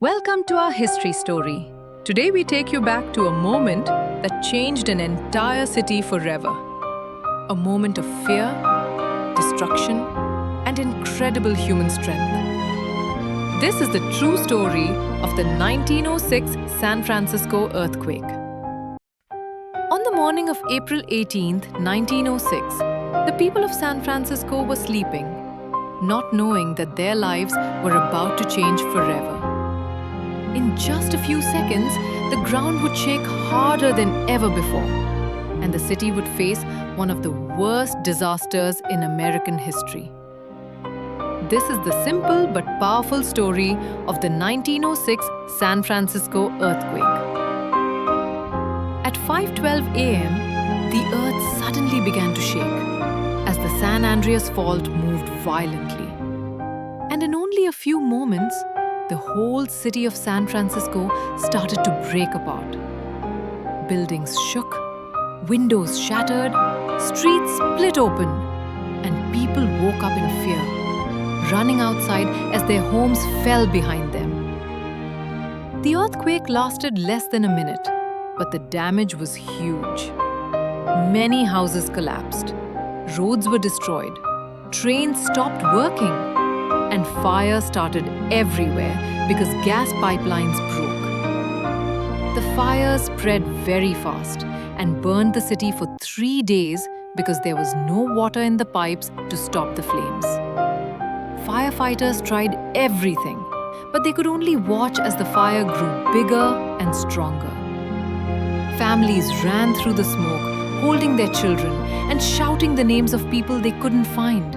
Welcome to our history story. Today we take you back to a moment that changed an entire city forever. A moment of fear, destruction, and incredible human strength. This is the true story of the 1906 San Francisco earthquake. On the morning of April 18, 1906, the people of San Francisco were sleeping, not knowing that their lives were about to change forever. In just a few seconds, the ground would shake harder than ever before, and the city would face one of the worst disasters in American history. This is the simple but powerful story of the 1906 San Francisco earthquake. At 5:12 a.m., the earth suddenly began to shake as the San Andreas Fault moved violently. And in only a few moments, the whole city of San Francisco started to break apart. Buildings shook, windows shattered, streets split open, and people woke up in fear, running outside as their homes fell behind them. The earthquake lasted less than a minute, but the damage was huge. Many houses collapsed, roads were destroyed, trains stopped working, and fire started everywhere because gas pipelines broke. The fire spread very fast and burned the city for 3 days because there was no water in the pipes to stop the flames. Firefighters tried everything, but they could only watch as the fire grew bigger and stronger. Families ran through the smoke, holding their children and shouting the names of people they couldn't find,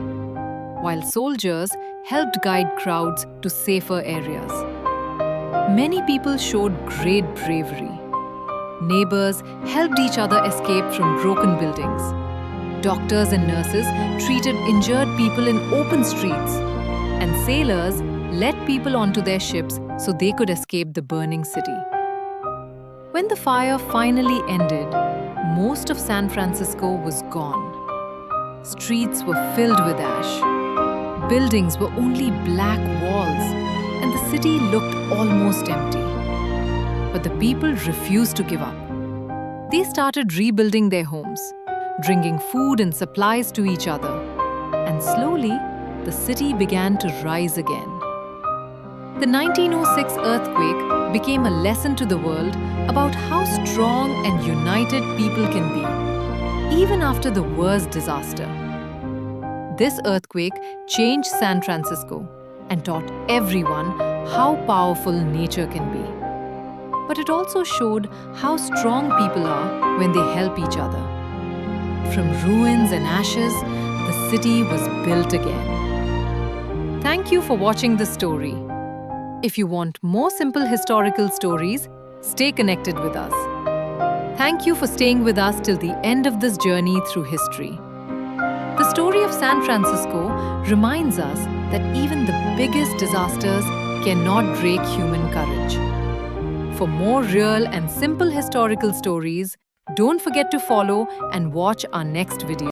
while soldiers helped guide crowds to safer areas. Many people showed great bravery. Neighbors helped each other escape from broken buildings. Doctors and nurses treated injured people in open streets, and sailors led people onto their ships so they could escape the burning city. When the fire finally ended, most of San Francisco was gone. Streets were filled with ash. Buildings were only black walls, and the city looked almost empty. But the people refused to give up. They started rebuilding their homes, bringing food and supplies to each other, and slowly, the city began to rise again. The 1906 earthquake became a lesson to the world about how strong and united people can be, even after the worst disaster. This earthquake changed San Francisco and taught everyone how powerful nature can be. But it also showed how strong people are when they help each other. From ruins and ashes, the city was built again. Thank you for watching this story. If you want more simple historical stories, stay connected with us. Thank you for staying with us till the end of this journey through history. The story of San Francisco reminds us that even the biggest disasters cannot break human courage. For more real and simple historical stories, don't forget to follow and watch our next video.